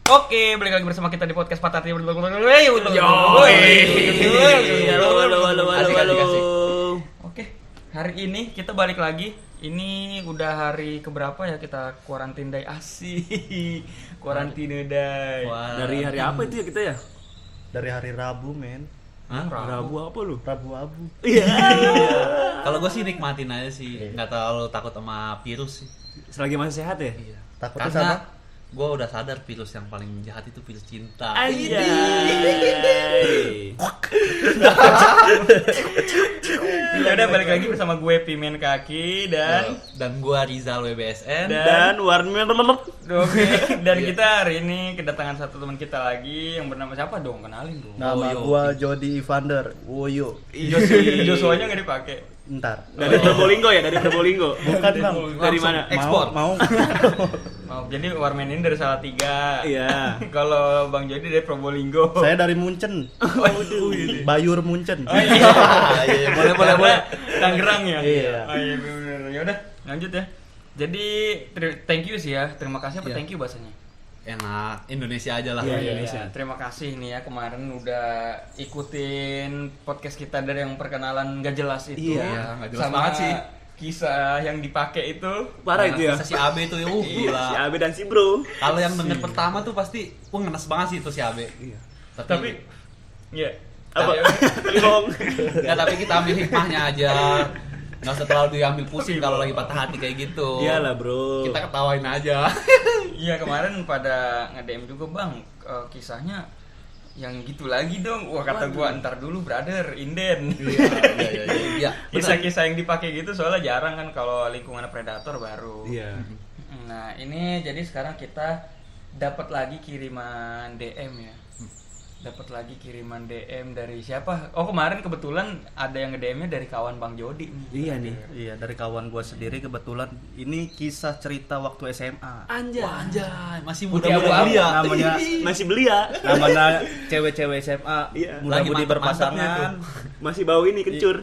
Oke, balik lagi bersama kita di podcast Patati. Halo. Oke, hari ini kita balik lagi. Ini udah hari keberapa ya kita quarantine day asik. Quarantine day. Dari hari apa itu ya kita ya? Dari hari Rabu, men. Hah? Rabu apa lu? Rabu abu. Iya. Kalau gue sih nikmatin aja sih, nggak terlalu takut sama virus sih. Selagi masih sehat ya? Iya. Takutnya Karena sama? gue udah sadar virus yang paling jahat itu virus cinta. Ya udah balik lagi bersama gue Pimen Kaki Dan gue Rizal WBSN. Dan Warner. Oke, dan kita hari ini kedatangan satu teman kita lagi yang bernama siapa dong? Kenalin dong. Nama gua Jody Evander. Woyo. Joshua-nya nggak dipakai. Ntar. Dari Probolinggo ya? Dari Probolinggo. Bukan, Bang. Dari mana? Ekspor. Mau. Maaf, jadi Warmen ini dari Salatiga. Iya. Kalau Bang Jody dari Probolinggo. Saya dari Munchen. Bayur Munchen. Oh iya. Boleh. Tangerang ya? Iya. Oh iya benar. Ya udah, lanjut ya. Jadi thank you sih ya. Terima kasih apa Iya. thank you bahasanya? Enak, Indonesia aja lah. Iya, Iya, Indonesia. terima kasih nih ya kemarin udah ikutin podcast kita dari yang perkenalan gak jelas itu. Iya, nggak jelas Sama banget sih. Kisah yang dipakai itu. Parah itu ya? Kisah si Abe itu gila. Si Abe dan si Bro. Kalau yang denger pertama tuh pasti ngenes banget sih itu si Abe. Iya. Tapi ya Apa? tapi- Bohong. Ya tapi kita ambil hikmahnya aja. Nggak usah terlalu diambil pusing kalau lagi patah hati kayak gitu. Iyalah, Bro. Kita ketawain aja. Iya kemarin pada nge-DM juga Bang, kisahnya yang gitu lagi dong. Wah kata gua ntar dulu brother, inden. Iya. Kisah-kisah yang dipakai gitu soalnya jarang kan kalau lingkungan predator baru. Iya. Nah ini jadi sekarang kita dapat lagi kiriman DM ya. Dapat lagi kiriman DM dari siapa? Oh kemarin kebetulan ada yang nge-DM-nya dari kawan Bang Jody nih. Iya nih. Iya, dari kawan gua sendiri kebetulan. Ini kisah cerita waktu SMA. Anjay. Wah, anjay, masih Putih muda-muda abu-abu. belia. Namanya Masih belia. namanya cewek-cewek SMA. Iya. Muda-mudi Lagi mantap-mantapnya berpasangan. Masih bau ini kencur.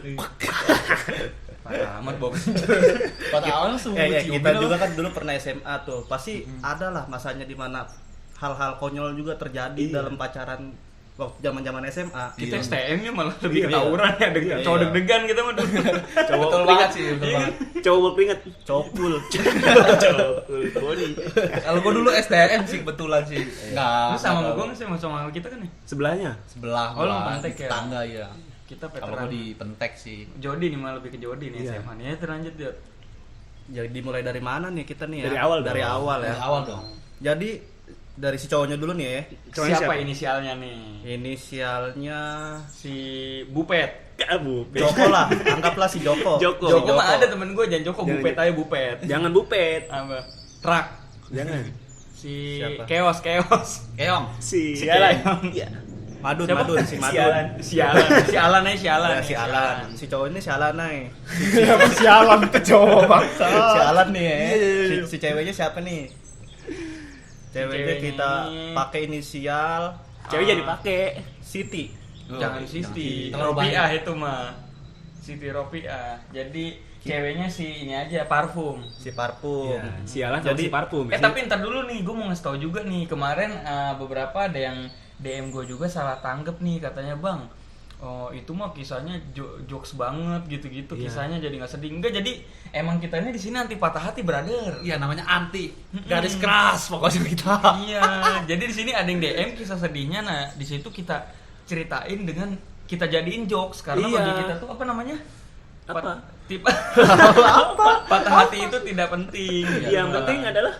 Parah amat Bob. Pada awalnya langsung Kita juga kan dulu pernah SMA tuh. Pasti ada lah masanya di mana hal-hal konyol juga terjadi Iya. dalam pacaran waktu zaman-zaman SMA. Kita Iya. STM-nya malah lebih Iya. ketawuran ya, Iya. cowok deg-degan kita mah dulu. Cowok Betul banget sih, betul banget. Cowok mau keringet. Cokul. Body. Kalau gua dulu STM sih kebetulan sih. Enggak. Lu sama gua nggak sih sama kita kan nih? Sebelahnya. Sebelah. Oh, lu gua, Pentek ya? Tetangga ya. Kita Kalau veteran. gua di Pentek sih. Jody nih malah lebih ke Jody nih Iya. SMA nih. Ya terlanjut dia. Jadi mulai dari mana nih kita nih ya? Dari awal Dari dong. awal ya. Dari awal dong. Jadi dari si cowoknya dulu nih ya. Cowoknya Siapa siapa? inisialnya nih? Inisialnya Si Bupet. Kamu. Joko lah, anggaplah si Joko. Joko. Joko mah ada temen gue, jangan Joko, Jangan- Bupet aja Bupet. Jangan Bupet. Apa? Trak. Jangan. Si Siapa? Keos. Keong. Si Keong. Iya. Madun, Siapa? Madun, si Madun. Sialan. Si Alan aja si Alan. Ya, si Alan. Si cowok ini si Alan nih. Si Alan ke cowok bangsa. Si Alan nih ya. Si ceweknya siapa nih? Ceweknya Ceweknya kita ini- pakai inisial Cewek jadi pakai. Siti. Jangan Sisti. Terlalu Ropiah banyak. itu mah. Siti Ropiah. Jadi ceweknya si ini aja parfum. Si parfum. Iya. Sialan sama Jadi- si parfum. Tapi ntar dulu nih, gue mau ngasih tau juga nih. Kemarin beberapa ada yang DM gue juga salah tanggep nih, katanya bang. Oh itu mah kisahnya jokes banget gitu-gitu. Iya. Kisahnya jadi nggak sedih. Enggak, jadi emang kita ini di sini anti patah hati, brother. Iya namanya anti. Garis keras pokoknya kita. Iya. Jadi di sini ada yang DM kisah sedihnya. Nah di situ kita ceritain dengan kita jadiin jokes karena Iya. bagi kita tuh apa namanya? Apa? Tipe patah hati itu tidak penting. Yang penting adalah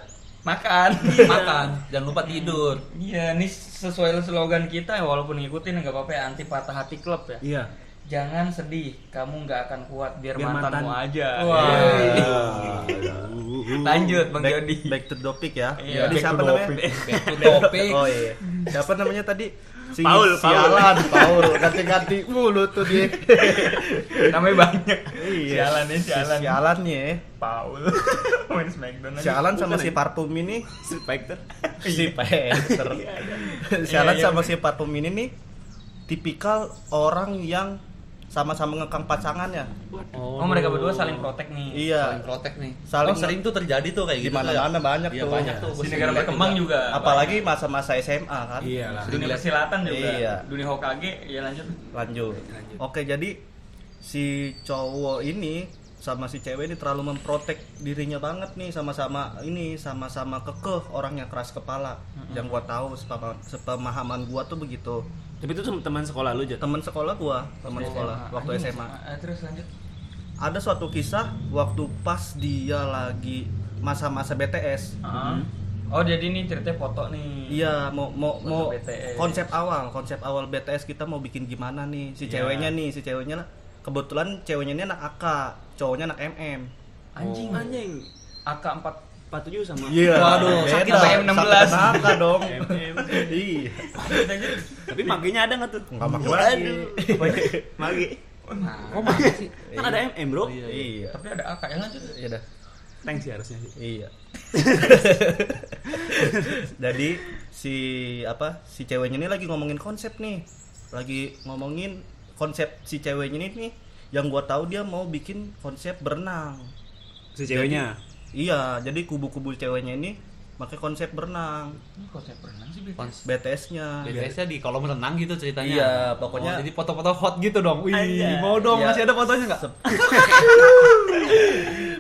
makan. Makan. Jangan lupa tidur. Iya, ini sesuai slogan kita walaupun ngikutin nggak apa-apa ya, anti patah hati klub ya. iya. Jangan sedih, kamu nggak akan kuat biar Biar mantanmu mantan. aja. Wah. Lanjut Bang Jody. Back to the topic ya. Iya, Jadi back siapa to namanya? topic. Back to topic. Oh iya. Siapa namanya tadi? Si Paul. Sialan, Paul. Ganti-ganti mulu tuh dia. Namanya banyak. Sialan nih, Si sialan. Sialan nih ya. Paul. Main Smackdown aja. Sialan sama Bukan si ya? parfum ini. Spectre. Si Peter. Iya, Sialan iya, sama iya. si parfum ini nih tipikal orang yang sama-sama ngekang pasangannya. Oh, mereka berdua saling protek nih. Iya. Saling protek nih. Saling- Sering tuh terjadi tuh kayak Di gitu. mana-mana banyak Iya, tuh. banyak tuh. Di negara berkembang juga. Apalagi masa-masa SMA kan. Iyalah. Dunia persilatan juga. Iya. Dunia Hokage ya lanjut. Lanjut. Oke, jadi si cowok ini sama si cewek ini terlalu memprotek dirinya banget nih, sama-sama kekeh, orangnya keras kepala. Yang gua tahu sepemahaman gua tuh begitu. Tapi itu teman sekolah lu, Jat. Teman sekolah waktu Anjing, SMA. Terus lanjut. Ada suatu kisah waktu pas dia lagi masa-masa BTS. Oh, jadi ini ceritanya foto nih. Iya, mau Foto BTS. konsep awal BTS kita mau bikin gimana nih? Si Iya. ceweknya kebetulan ceweknya ini anak AK, cowoknya anak MM. Anjing. Anjing. AK 47 sama. Iya. Waduh, sakit sampai M16. Sakit AK dong. MM. Iya. Tapi makinya ada nggak tuh? Enggak maki lagi. Maki. Kok masa sih? Kan ada MM, Bro. Iya. Tapi ada AK yang lanjut. Iya dah. Thanks sih harusnya sih. Iya. Jadi si ceweknya ini lagi ngomongin konsep nih. Lagi ngomongin konsep si ceweknya ini nih, yang gua tahu dia mau bikin konsep berenang. Si ceweknya. Iya, jadi kubu-kubu ceweknya ini pakai konsep berenang. Ini konsep berenang sih, Beb. BTS-nya. Biasanya di kolam renang gitu ceritanya. Iya, pokoknya- Oh, jadi foto-foto hot gitu dong. Wih, Anjay. mau dong, Iya. masih ada fotonya nggak?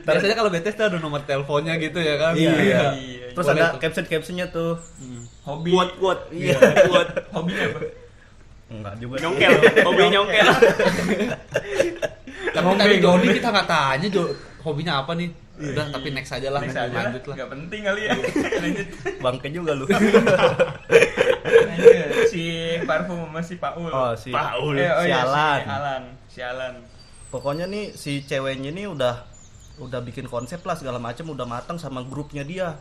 Biasanya kalau BTS tuh ada nomor teleponnya gitu ya kan. Iya. Iya. Terus Boleh ada tuh. caption-captionnya tuh. Hobi. Kuat. Iya. Kuat. Hobi apa? Enggak juga. Nyongkel. Hobi nyongkel. Tapi tadi Jody kita nggak tanya hobinya apa nih. Udah, tapi next aja lah, Next aja lah. lanjut lah. Nggak penting kali ya. Lanjut. Bangke juga lu. Lanjut. Si parfum sama si Paul. Oh, si Paul. si iya, Alan. Si Alan. Pokoknya nih si ceweknya ini udah bikin konsep lah segala macam, udah matang sama grupnya dia.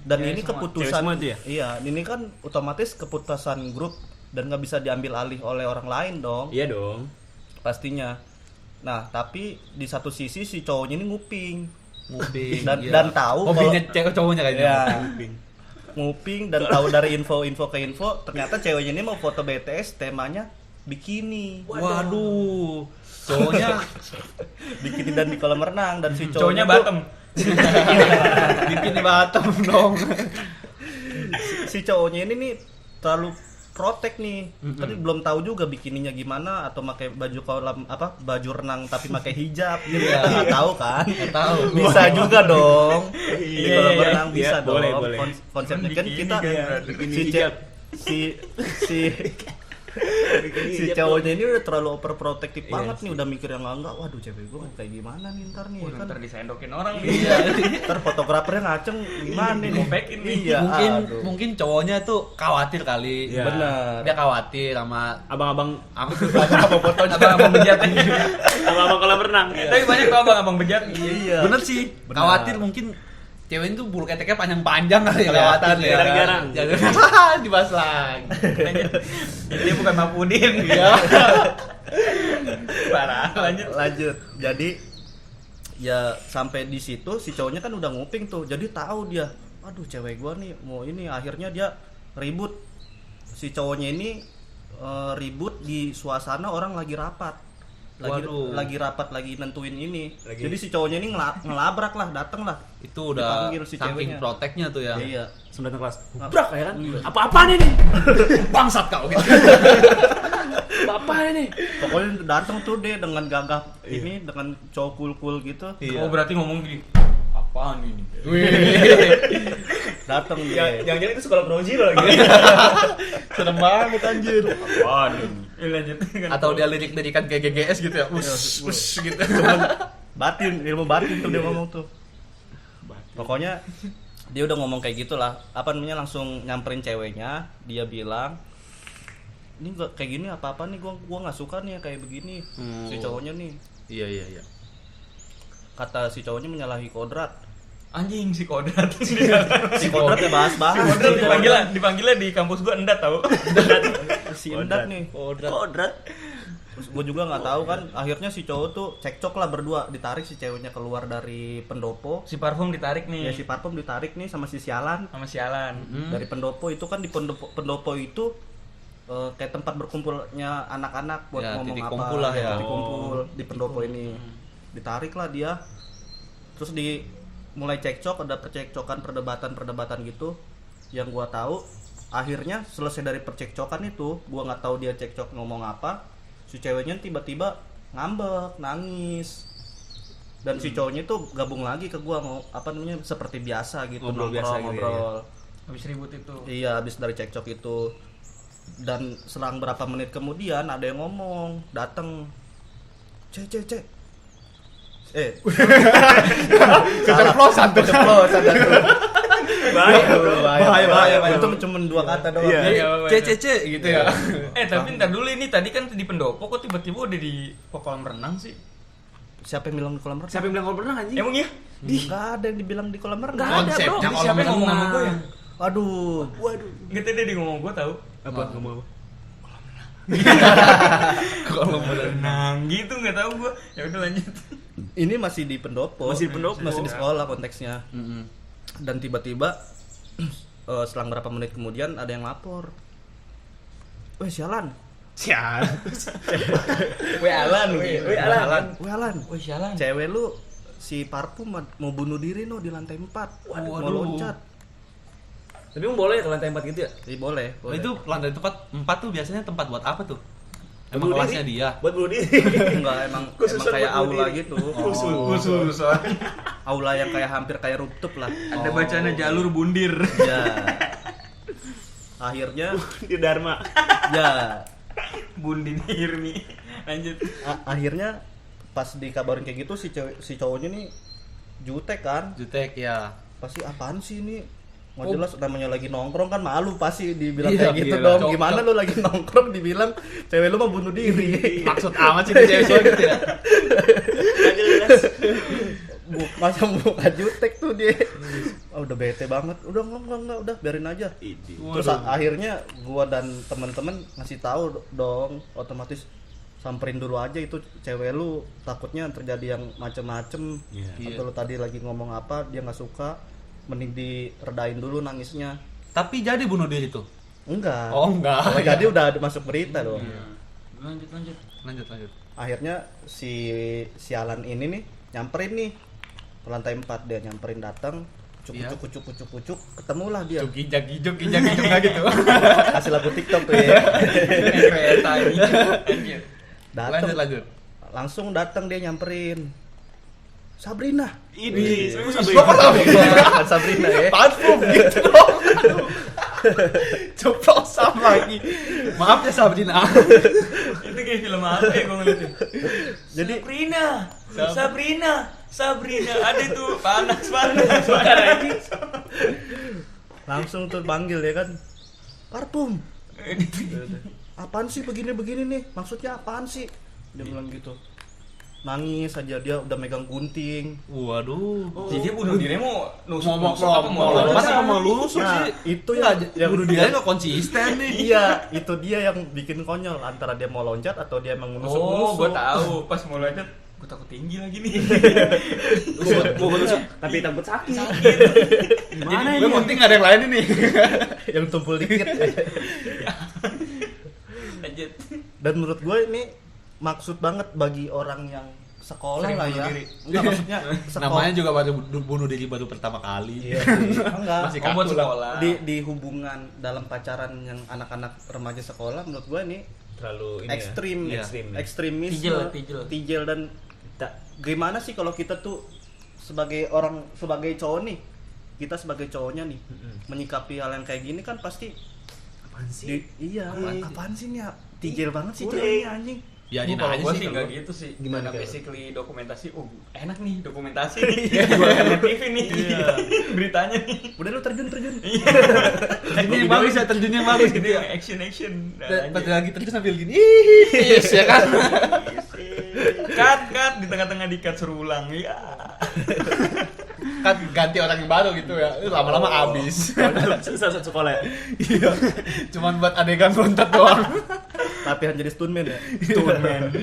Dan Cewek ini semua. keputusan Cewek semua itu ya? Iya, ini kan otomatis keputusan grup dan nggak bisa diambil alih oleh orang lain dong, Iya dong. pastinya. Nah, tapi di satu sisi si cowoknya ini nguping. Nguping. Dan- iya. dan tahu hobinya kalau- cewek cowoknya kayaknya. Ya, nguping dan tahu dari info ke info, ternyata ceweknya ini mau foto BTS temanya bikini. Waduh. Cowoknya Bikini dan di kolam renang, dan si Cowoknya tuh- bottom. bikin di Batam dong. si cowoknya ini nih terlalu protek nih. Tapi belum tahu juga bikininya gimana, atau pakai baju renang tapi pakai hijab gitu. Iya. Kita nggak tahu kan. Nggak tahu. Bisa juga dong. Di Iya, kolam iya, renang iya, bisa dong. boleh. Konsepnya kan Bikini kita kan, bikini si hijab. si cowoknya ini udah terlalu overprotective Iya banget sih. nih, udah mikir yang enggak. Waduh, cewek gue kayak gimana nih ntar nih Waduh, kan. ntar disendokin orang nih. Iya, ntar fotografernya ngaceng gimana nih? Ngopekin nih. Iya, aduh. mungkin cowoknya tuh khawatir kali. Iya. Bener. Dia khawatir sama Abang-abang apa fotonya. Abang bejat. abang-abang kolam renang. Tapi banyak tuh abang bejat. Iya. Bener sih. Khawatir mungkin cewek itu bulu keteknya panjang-panjang kali ya, Kelihatan khawatir ya. Jarang-jarang. Jangan dibahas lagi. Dia bukan Mapudin. Iya. Parah. Lanjut. Jadi ya sampai di situ si cowoknya kan udah nguping tuh. Jadi tahu dia, aduh cewek gua nih mau ini, akhirnya dia ribut. Si cowoknya ini ribut di suasana orang lagi rapat. Waduh. Lagi rapat, lagi nentuin ini. Lagi- Jadi si cowoknya ini ngelabrak lah, dateng lah. Itu udah Dipanggil si saking ceweknya. proteknya tuh ya. Iya. Sembilan kelas. Brak ya kan? Apa nih? Bangsat kau gitu. Apa ini? Pokoknya datang tuh deh dengan gagah ini, dengan cowok cool gitu. Iya. Oh, berarti ngomong gini. Apaan ini? Datang dia. Jangan-jangan itu sekolah Projiro lagi. Serem banget anjir. Apaan ini? Lanjut. Atau dia lirik-lirikan kayak GGS gitu ya. Us gitu. Batin, ilmu batin tuh dia ngomong tuh. Pokoknya dia udah ngomong kayak gitulah. Apa namanya, langsung nyamperin ceweknya. Dia bilang, ini gak kayak gini, apa-apa nih, gua nggak suka nih kayak begini. Si cowoknya nih, Iya. kata si cowoknya menyalahi kodrat. Anjing si Kodrat. Si kodrat ya bahas-bahas. Kodrat dipanggilnya di kampus gua Endat tahu. Si Endat nih. Kodrat. Terus gue juga nggak tahu kan. Akhirnya si cowok tuh cekcok lah berdua, ditarik si ceweknya keluar dari pendopo. Si parfum ditarik nih. Ya si parfum ditarik nih sama si sialan Sama sialan. dari pendopo itu kan. Di pendopo itu kayak tempat berkumpulnya anak-anak buat Ya, ngomong titik apa, kumpul lah ya. titik kumpul di pendopo ini. Ditarik lah dia, terus mulai cekcok, ada percekcokan, perdebatan gitu. Yang gua tahu akhirnya selesai dari percekcokan itu, gua nggak tahu dia cekcok ngomong apa, si ceweknya tiba-tiba ngambek, nangis, dan si cowoknya itu gabung lagi ke gua, seperti biasa gitu, Ngobrol biasa gitu ngobrol. Habis ribut itu. Iya, habis dari cekcok itu. Dan selang berapa menit kemudian ada yang ngomong, datang. Cek. Keceplosan tuh. Bahaya. Itu cuma 2 kata doang. Iya. C gitu ya. Tapi ntar dulu ini tadi kan di pendopo kok tiba-tiba udah di kolam renang sih? Siapa yang bilang di kolam renang? Siapa yang bilang kolam renang anjing? Emang iya? Nggak ada yang dibilang di kolam renang. Konsepnya Siapa kolam yang ngomong sama gue ya? Aduh. Nggak tahu dia ngomong gue tahu. Apa ngomong apa? Kolam renang gitu nggak tahu gue. Ya udah lanjut. Ini masih di pendopo. Masih di pendopo. Masih di sekolah konteksnya. Dan tiba-tiba selang berapa menit kemudian ada yang lapor. Weh, sialan. Weh Alan. Weh, sialan. Cewek lu si Parfum mau bunuh diri di lantai 4. Mau loncat. Tapi emang boleh ke lantai 4 gitu ya? Iya boleh. Itu lantai tempat 4 tuh biasanya tempat buat apa tuh? Emang Bunuh kelasnya diri. dia. Buat bunuh diri. Enggak, emang Khusus kayak buat bunuh aula diri. gitu. Khusus. Aula yang kayak hampir kayak rooftop lah. Ada bacanya jalur bundir. Ya. Akhirnya Di Dharma. ya Bundir nih. Lanjut. akhirnya pas dikabarin kayak gitu si cowoknya nih jutek kan. Jutek ya. Pasti apaan sih ini? Nggak jelas, namanya lagi nongkrong kan malu pasti dibilang Iya, kayak gitu gila. dong. Cocok. Gimana lu lagi nongkrong dibilang cewek lu mau bunuh diri? Maksud amat sih cewek-cewek gitu ya. Masa muka jutek tuh dia. Udah bete banget. Udah enggak, udah biarin aja. Terus akhirnya gua dan teman-teman ngasih tahu dong, otomatis samperin dulu aja itu cewek lu, takutnya terjadi yang macem-macem. Atau lu tadi lagi ngomong apa dia nggak suka, mending diredain dulu nangisnya. Tapi jadi bunuh diri tuh. Enggak. Oh, enggak. Kalau jadi udah masuk berita dong. Lanjut. Lanjut. Akhirnya si sialan ini nih nyamperin nih ke lantai 4, dia nyamperin, datang cucuk, ketemulah dia. Kijak enggak gitu. Kasih lagu TikTok tuh ya. Kereta ini. Anjir. Datang. Lanjut. Langsung datang dia nyamperin. Sabrina. Ini. Bukan Sabrina ya. Parfum gitu dong. Ceplosan lagi. Maaf ya Sabrina. Itu kayak film apa ya gue ngeliatnya? Jadi Sabrina. Ada tuh panas. langsung tuh panggil ya kan. Parfum. Apaan sih begini nih? Maksudnya apaan sih? Dia bilang gitu. Nangis aja, dia udah megang gunting. Waduh. Jadi dia bunuh diri mau nusuk Mau apa mau lompat loncat? apa mau lusuk Nah, sih? itu yang bunuh diri nggak konsisten nih. Iya, itu dia yang bikin konyol, antara dia mau loncat atau dia emang Oh, nusuk-nusuk. gue tahu. Pas mau loncat, gue takut tinggi lagi nih. Gua nusuk tapi takut sakit. Gimana ini? Yang penting ada yang lain ini. Yang tumpul dikit. Lanjut. Dan menurut gue ini maksud banget bagi orang yang sekolah Sering lah bunuh ya. diri. Enggak, maksudnya Namanya juga baru bunuh diri baru pertama kali. Iya sih. Enggak. Masih Oh, buat kaku lah. sekolah. Di hubungan dalam pacaran yang anak-anak remaja sekolah, menurut gue ini Terlalu ini ekstrim, ya. ekstremisme, tijel dan gimana sih kalau kita tuh sebagai cowok nih, kita sebagai cowoknya nih menyikapi hal yang kayak gini kan pasti Apaan sih? apaan sih nih, tijel banget sih Boleh. ceweknya anjing. Biarin Kalau aja gue sih. sih nggak kalau- gitu sih. Gimana Karena kalau? basically dokumentasi. Enak nih dokumentasi nih. Buat TV nih. Beritanya nih. Udah lu terjun. Ini yang bagus ya, terjunnya yang bagus gitu Gitu ya. action. Pas lagi terjun sambil gini. Yes ya kan. Cut di tengah-tengah di-cut suruh ulang. Ya. Kan ganti orang yang baru gitu ya. Lama-lama habis. Satu sekolah ya. Iya. Cuman buat adegan loncat doang. Latihan jadi stuntman ya.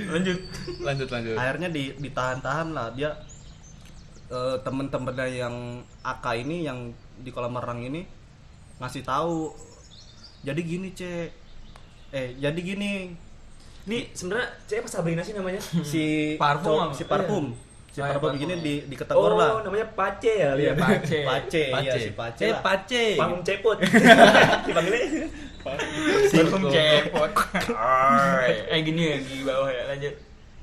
Lanjut. Lanjut. Akhirnya ditahan-tahan lah dia. Temen-temennya yang AK ini yang di kolam renang ini ngasih tahu. Jadi gini, Cek, Jadi gini, Nih sebenarnya cewek apa Sabrina sih namanya? si Parfum apa? si parfum. Si Oh, ya, parfum parfum, ini ya. diketegor lah. namanya Pace ya Iya, lihat. Pace. Pace, iya si Pace lah. Pace. Parfum cepot. Dipanggilnya Parfum cepot. Gini ya di bawah ya, lanjut.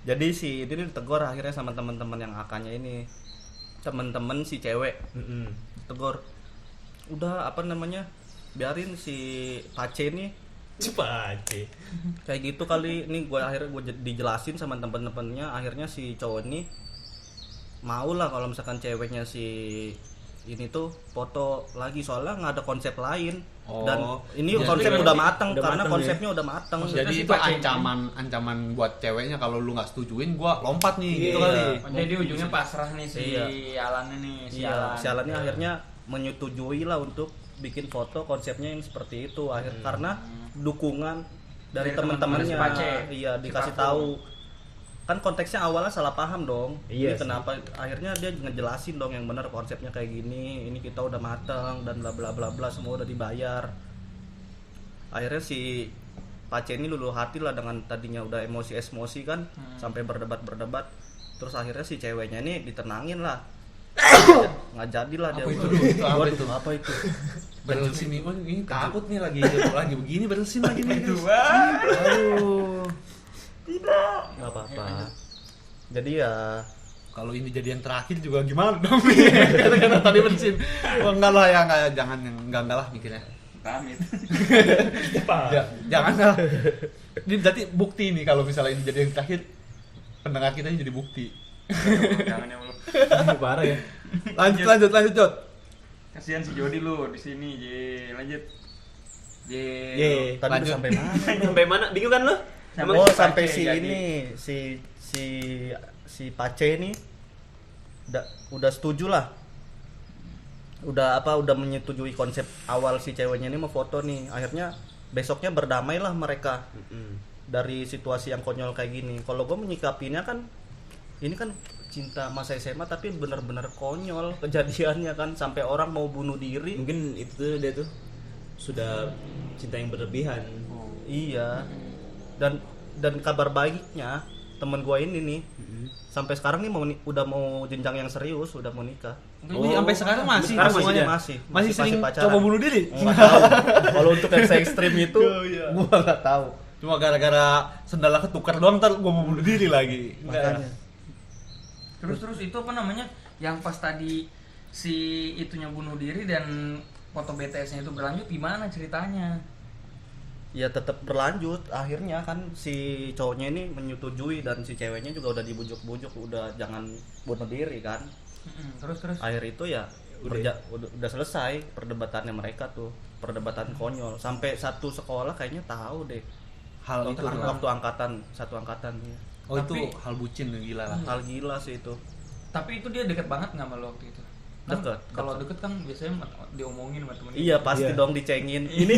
Jadi si ini ditegur akhirnya sama teman-teman yang akanya ini. Teman-teman si cewek tegur. Udah apa namanya? Biarin si Pace nih Pace. kayak gitu kali. Ini akhirnya gue dijelasin sama temen-temennya. Akhirnya si cowok ini mau lah kalau misalkan ceweknya si ini tuh foto lagi, soalnya nggak ada konsep lain. Dan ini Jadi konsep berarti udah mateng udah karena mateng konsepnya udah mateng. Maksudnya Jadi si itu Pace ancaman buat ceweknya kalau lu nggak setujuin gua lompat nih gitu Iya. kali. Jadi ujungnya pasrah nih si Iya. Alannya nih, si Iya, Alan. si Alannya akhirnya menyetujui lah untuk bikin foto konsepnya yang seperti itu. Karena dukungan dari Dari teman-temannya. teman-teman si Pace. Iya, Si dikasih Parfum. tahu. Kan konteksnya awalnya salah paham dong. Iya Ini sih. kenapa akhirnya dia ngejelasin dong yang benar konsepnya kayak gini. Ini kita udah matang dan bla bla bla bla, semua udah dibayar. Akhirnya si Pace ini luluh hati lah dengan tadinya udah emosi kan, sampai berdebat. Terus akhirnya si ceweknya ini ditenangin lah. Nggak jadilah dia. Apa itu? Itu apa Waduh, itu? apa itu? Bersin nih, ini takut nih lagi begini bersin lagi nih. Dua. Aduh. Nggak apa-apa. Jadi ya Kalau ini jadi yang terakhir juga gimana dong? Karena tadi bersin. Oh, enggak lah ya, jangan yang enggak lah mikirnya. Pamit. Jangan lah. Ini berarti bukti nih kalau misalnya ini jadi yang terakhir, pendengar kita ini jadi bukti. Jangan ya lu. Parah ya. Lanjut Jod. Kasihan si Jody lu di sini, J. Lanjut. J. tadi lanjut. udah sampai mana? Sampai mana? Bingung kan lo? Oh, si sampai Pace si jadi. ini si Pace ini udah setuju lah. Udah menyetujui konsep awal si ceweknya ini mau foto nih. Akhirnya besoknya berdamailah mereka dari situasi yang konyol kayak gini. Kalau gue menyikapinya kan ini kan cinta masa SMA tapi benar-benar konyol kejadiannya kan, sampai orang mau bunuh diri. Mungkin itu tuh dia tuh sudah cinta yang berlebihan. Iya. Dan kabar baiknya teman gua ini nih sampai sekarang nih udah mau jenjang yang serius, udah mau nikah. Ini sampai sekarang masih Sekarang semuanya masih sering pacaran. coba bunuh diri. Nggak tahu. Kalau untuk yang se-ekstrim itu gua nggak tahu. Cuma gara-gara sendalnya ketukar doang ntar gua mau bunuh diri lagi. Makanya. Terus itu apa namanya? Yang pas tadi si itunya bunuh diri dan foto BTS-nya itu berlanjut, gimana ceritanya? Ya tetap berlanjut. Akhirnya kan si cowoknya ini menyetujui dan si ceweknya juga udah dibujuk-bujuk udah jangan bunuh diri kan. Terus Akhir itu ya udah selesai perdebatannya mereka tuh, perdebatan konyol. Sampai satu sekolah kayaknya tahu deh. Hal itu Waktu satu angkatan ya. Oh, Tapi- itu hal bucin yang gila lah. Hal gila sih itu. tapi itu dia deket banget nggak sama lo waktu itu? Kan Deket. kalau deket kan biasanya diomongin sama temen. Iya pasti Iya. dong dicengin. Ini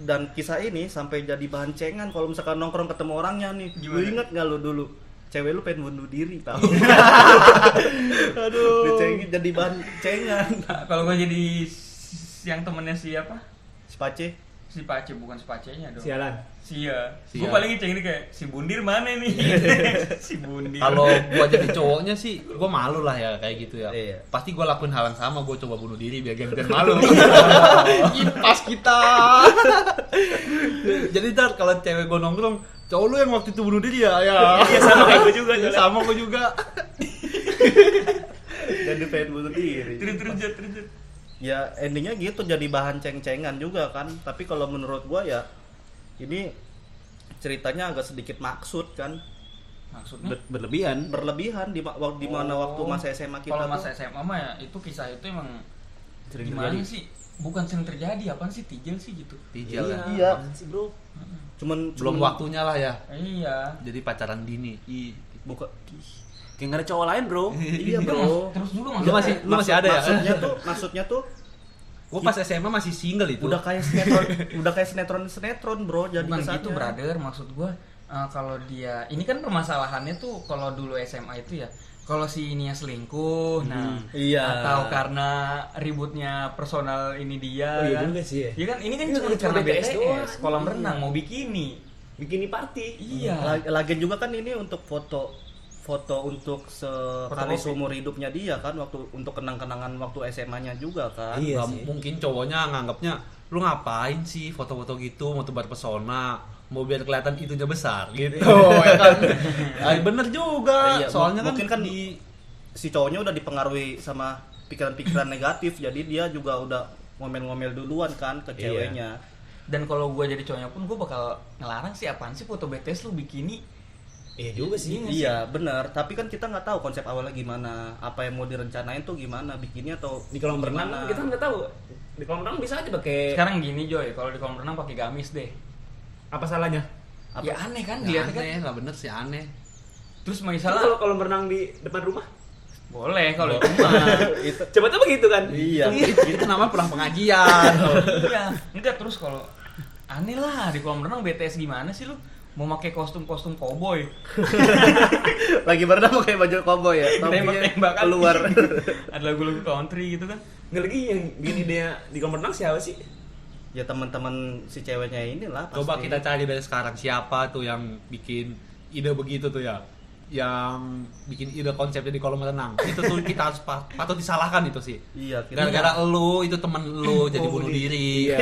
dan kisah ini sampai jadi bahan cengan kalau misalkan nongkrong ketemu orangnya nih. Lu Gimana? inget nggak lu dulu? Cewek lu pengen bunuh diri tahu. Aduh. Dicengin jadi bahan cengan. Kalau gue jadi yang temennya siapa? Si Pace. Si Pace, bukan si Pace-nya dong. Sialan. Sia. Sia. Gue paling cengin kayak si Bundir mana nih? Si Bundir. Kalau gua jadi cowoknya sih, gua malu lah ya kayak gitu ya. Iya. Pasti gua lakuin hal yang sama, gua coba bunuh diri biar gantian malu. Pas kita. Jadi ntar kalau cewek gua nongkrong, cowok lu yang waktu itu bunuh diri ya? Ya. Iya sama kayak gue juga. Ya, sama gua juga. Jadi pengen bunuh diri. terus. Ya endingnya gitu jadi bahan ceng-cengan juga kan. Tapi kalau menurut gua ya ini ceritanya agak sedikit maksud kan. Maksudnya? Berlebihan. Berlebihan di mana waktu masa SMA kita Kalau tuh masa SMA mah ya itu kisah itu emang Sering gimana terjadi. sih? Bukan sering terjadi, apaan sih tijel sih gitu. Tijel ya. Iya. apaan sih, bro. Belum waktunya lah ya. Iya. Jadi pacaran dini. buka Kayak nggak ada cowok lain, bro. iya bro. Terus dulu Lu masih ada ya? Maksudnya tuh Gua pas SMA masih single itu. udah kayak sinetron bro. Jadi bukan kesannya. gitu brother, maksud gua kalau dia ini kan permasalahannya tuh kalau dulu SMA itu ya kalau si ininya selingkuh, nah Iya. atau karena ributnya personal ini dia Oh, iya kan. juga sih ya. Iya kan ini kan Iya, cuma cuma karena BTS BTS, doang. kolam Iya. renang mau bikini. Bikini party. Iya. Lagian juga kan ini untuk foto untuk sekali Fotokopi. seumur hidupnya dia kan, waktu untuk kenang-kenangan waktu SMA-nya juga kan. Iya Nggak sih. mungkin cowoknya nganggapnya lu ngapain sih foto-foto gitu, mau tebar pesona, mau biar kelihatan itunya besar gitu. Ya kan? Bener juga. Iya, Soalnya mungkin kan di si cowoknya udah dipengaruhi sama pikiran-pikiran negatif, jadi dia juga udah ngomel-ngomel duluan kan ke Iya. ceweknya. Dan kalau gue jadi cowoknya pun gue bakal ngelarang sih, apaan sih foto BTS lu bikini. Iya juga sih. Iya benar, tapi kan kita nggak tahu konsep awalnya gimana, apa yang mau direncanain tuh gimana, bikinnya atau Di kolam renang gimana. kita nggak tahu. Di kolam renang bisa aja pakai Sekarang gini Joy, kalau di kolam renang pakai gamis deh. apa salahnya? Apa? Ya aneh kan, ya, dilihatnya kan. aneh, nggak bener sih aneh. Terus Kalau misalnya kolam renang di depan rumah, boleh kalau itu mah. Itu coba tuh begitu kan? iya. Itu namanya pulang pengajian. Iya, enggak terus kalau aneh lah di kolam renang BTS gimana sih lu? Mau pakai kostum-kostum cowboy. Lagi berenang pakai baju koboi ya, tapi Tembak-tembakan keluar. Ada lagu-lagu country gitu kan. Nggak lagi yang gini dia di kolam renang siapa sih? Ya teman-teman si ceweknya inilah pasti. Coba kita cari dari sekarang siapa tuh yang bikin ide begitu tuh ya. Yang bikin ide konsepnya di kolam renang. Itu tuh kita harus patut disalahkan itu sih. Iya, kita Gara-gara lu itu temen lu jadi bunuh diri. Iya.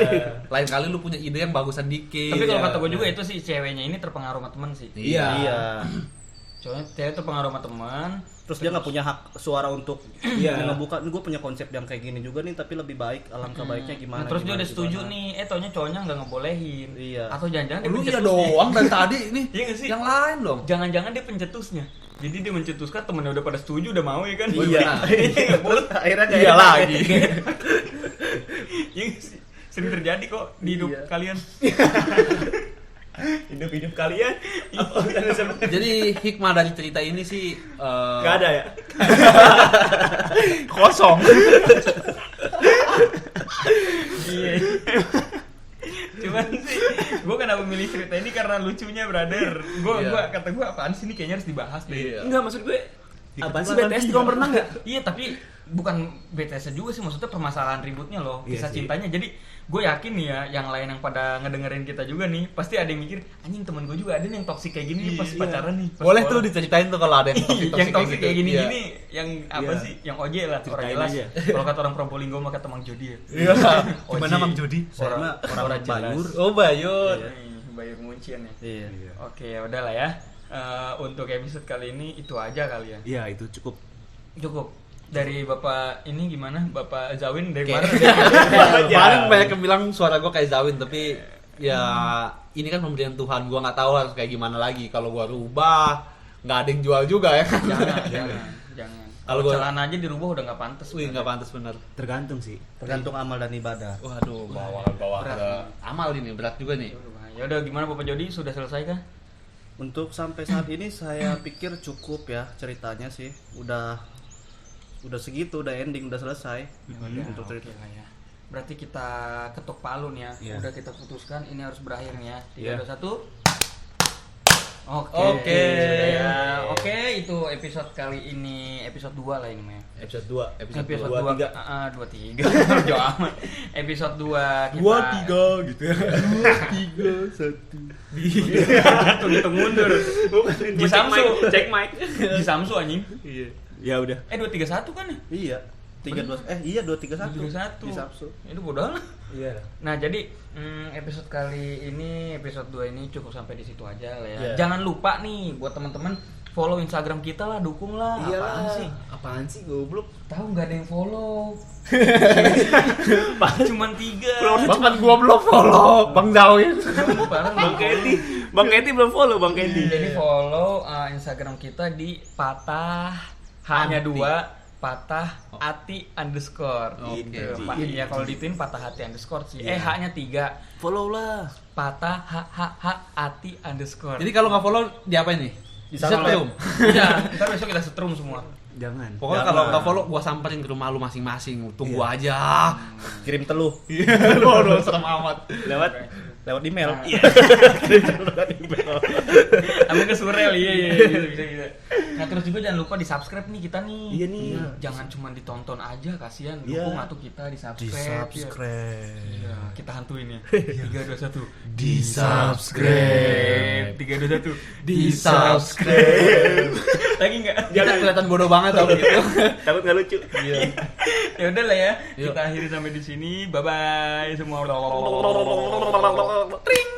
Lain kali lu punya ide yang bagusan dikit. Tapi kalau Iya. kata gue juga itu sih ceweknya ini terpengaruh sama temen sih. Iya. Iya. Cowoknya cewek terpengaruh sama teman. Terus dia nggak punya hak suara untuk Iya. ngebuka. Gue punya konsep yang kayak gini juga nih, tapi lebih baik. Alangkah baiknya gimana? Nah, terus dia gimana, udah setuju gimana. nih, taunya cowoknya nggak ngebolehin. Iya. Atau jangan-jangan dia Lu iya pencetusnya. doang dari tadi nih. Iya nggak sih? Yang lain dong. Jangan-jangan dia pencetusnya. Jadi dia mencetuskan temennya udah pada setuju, udah mau ya kan? Iya. Terus akhirnya kayak Iya lagi. Iya nggak sih? Sering terjadi kok di hidup Iya. kalian. Hidup kalian apa Jadi hikmah dari cerita ini sih nggak ada ya? kosong. Iya. Cuman sih, gue kenapa milih cerita ini karena lucunya brother. Iya. Kata gue apaan sih ini kayaknya harus dibahas deh. Iya. Enggak, maksud gue apaan sih BTS di kolam renang nggak? Iya tapi bukan BTS juga sih, maksudnya permasalahan ributnya loh, Iya kisah sih. cintanya. Jadi gue yakin nih ya, yang lain yang pada ngedengerin kita juga nih, pasti ada yang mikir, anjing temen gue juga ada nih yang toksik kayak gini nih pas Iya. pacaran nih. Pas Boleh sekolah." tuh diceritain tuh kalau ada yang yang toksik kayak gitu. gini-gini, yang apa Iya. sih, yang oje lah, orang Ceritain jelas. aja. Kalau kata orang Probolinggo mah kata Mang Jody ya. Iya. Oji. Gimana Mang Jody? Saya mah orang jelas. Bayur. Oh Bayur. Bayur Muncian ya. Iya. Oke, ya udahlah ya. Untuk episode kali ini itu aja kali ya. Iya, itu cukup. Cukup. Dari Bapak ini gimana? Bapak Zawin dari Oke. mana? Kemarin banyak yang bilang suara gue kayak Zawin, tapi ya ini kan pemberian Tuhan, gue nggak tahu harus kayak gimana lagi. Kalau gue rubah nggak ada yang jual juga ya. Jangan. Kalau Kalau gua- celana aja dirubah udah nggak pantas. Wih nggak pantas bener. Tergantung sih. Tergantung amal dan ibadah. Waduh, bawa Berat. ke amal ini berat juga nih. Ya udah gimana Bapak Jody, sudah selesai kah? Untuk sampai saat ini saya pikir cukup ya ceritanya sih. Udah segitu, udah ending, udah selesai. Untuk cerita. Oke lah ya. Berarti kita ketuk palu nih ya. Iya. Udah kita putuskan ini harus berakhir nih ya. 3 Iya. 2 1. Oke. Oke. Sudah ya. Oke, itu episode kali ini, episode 2 lah ini mah. ya. Episode 2, episode Episode 2, 2 3. 2 3. Jauh amat. Episode 2 kita gitu ya. 2, 3, 1. hitung mundur. Di Samsu. Cek mic. Di Samsu anjing. Iya. Ya udah. 2 3 1 kan ya? Iya. 231. 2 3 1. Di Sabsu. Itu bodoh lah. Iya. Nah jadi episode kali ini, episode 2 ini cukup sampai di situ aja lah ya. Iya. Jangan lupa nih buat teman-teman follow Instagram kita lah, dukung lah. Apaan sih? Apaan sih goblok? Tahu nggak ada yang follow? Cuman 3. Bahkan gua belum follow Bang Zawin. Bang Keti. Bang Keti belum follow Bang Keti. Jadi follow Instagram kita di patah hanya 2 patah hati underscore Oke. gitu. Ya kalau dituin patah hati underscore sih. Iya. H-nya 3. Follow lah. Patah hati underscore. Jadi kalau nggak follow diapain nih? Setrum. Udah, ntar besok kita setrum semua. Jangan. Pokoknya kalau nggak follow gua samperin ke rumah lu masing-masing. Tunggu aja. Kirim teluh Waduh, serem amat. lewat email. Iya. Ambil ke surel, iya bisa. Nah terus juga jangan lupa di subscribe nih kita nih. Iya nih. Jangan cuma ditonton aja, kasihan. Iya. Dukung atuh kita di Di subscribe. subscribe. Iya, kita hantuin ya. 3 2 1. Di subscribe. 3 2 1. Di subscribe. Lagi enggak? Kita kelihatan bodoh banget tau gitu. Takut nggak lucu. Iya. Ya udah lah ya. Yuk. Kita akhiri sampai di sini. Bye bye semua. Tring.